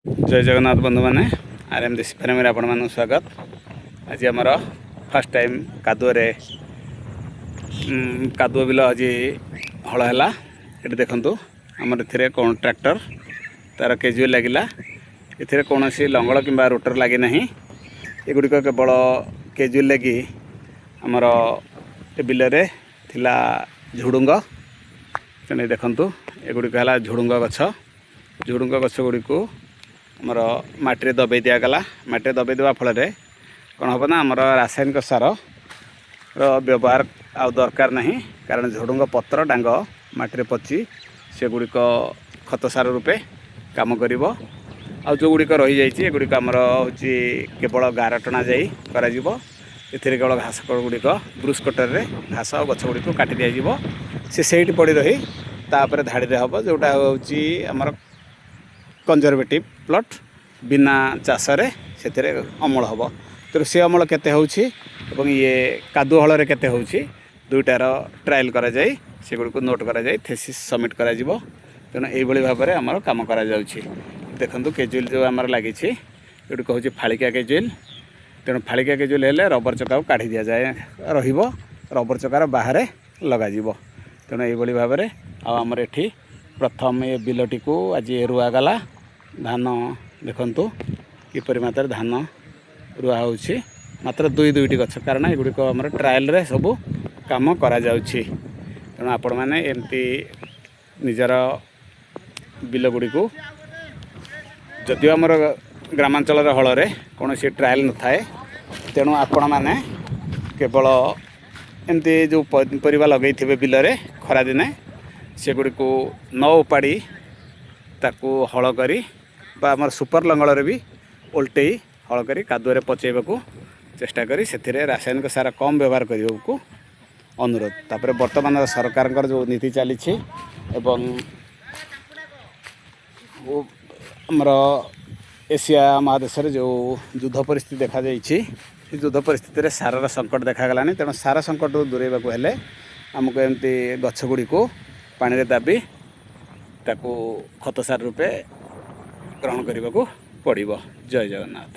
जय जगन्नाथ बंधु मैंने आरएम देसी फार्म में आपण मानक स्वागत। आज आमर फर्स्ट टाइम कादुओ बिल आज हल है। ये देखु आमर ए कौन ट्रैक्टर तार केजुए लगिला ए कौन लंगल कि रोटर लगी ना। एगुड़िक केवल केजुए लगी आमर बिल थिला झुडुंग तेणु देखु एगुड़िक है झुडुंग गछ गुड़ी आमर माटी दबे दिगला। माटी दबे देवा फल कौन हम ना आमर रासायनिक सार व्यवहार आ दरकार नहीं, कारण झुडुंग पत्र डांग माटी पची से गुड़िक खत सार रूपे काम कर। जो गुड़िक रही जाइए एगुड़िक आमर हूँ केवल गार टणा जाई केवल घास गुड़िक ब्रुश कटर रे घास और गछ गुड़िक काटी दिज्व से पड़ी रही तापर धाड़ी हम जोटा हूँ आमर कंजरवेटिव प्लॉट बिना चाष से अमल हम। तो सी अमल केते होउछि एवं ये कादुओ हल केते होउछि दुईटार ट्रायल करा जाय से गुड़ को नोट करा जाय थेसिस सबमिट करा जिवो। तेणु यही भाव में आमर काम करा जाउछि। देखंतु केजुएल जो आमर लागी ये कहूँ फाड़िका केजुएल। तेणु फाड़िका केजुएल हेले रबर चक्का को काढ़ी दि जाए रहिबो रबर चक्कार बाहर लगाजिवो। तेणु यही भाव में आमर एठी प्रथम ये बिलटी को आज रुआ गला धान देखंतु किपरि मात्रा धान रुआ होउछि मात्र दुई दुईटी गछ, कारण एगुड़िक आमर ट्रायल रे सब काम करा जाउछि। तेणु आपण मैंने एमती निजर बिल गुड़ी को जदिव आमर ग्रामांचल हल रे कौन सी ट्रायल न थाए, तेणु आपण मैंने केवल एमती जो पनिपरिबा लगे थे बिल रे खरा दिने से गुड़ी को न उपाड़ी ताकू हल करी बा आमर सुपर लंगल रे भी उल्टे हल करी कादुरे पचेबा को चेष्टा करी से रासायनिक सार कम व्यवहार करने को अनुरोध। तापर वर्तमान सरकार जो नीति चली एवं आमर एशिया महादेश जो युद्ध परिस्थिति देखा जाइए युद्ध परिस्थिति सारार संकट देखागला। तेणु सार संकट दूरेबा हेले आमको एमती गछ गुड़ी को पानी रे दाबी ताकू खत सार रूपे ग्रहण करने को पड़ो। जय जगन्नाथ।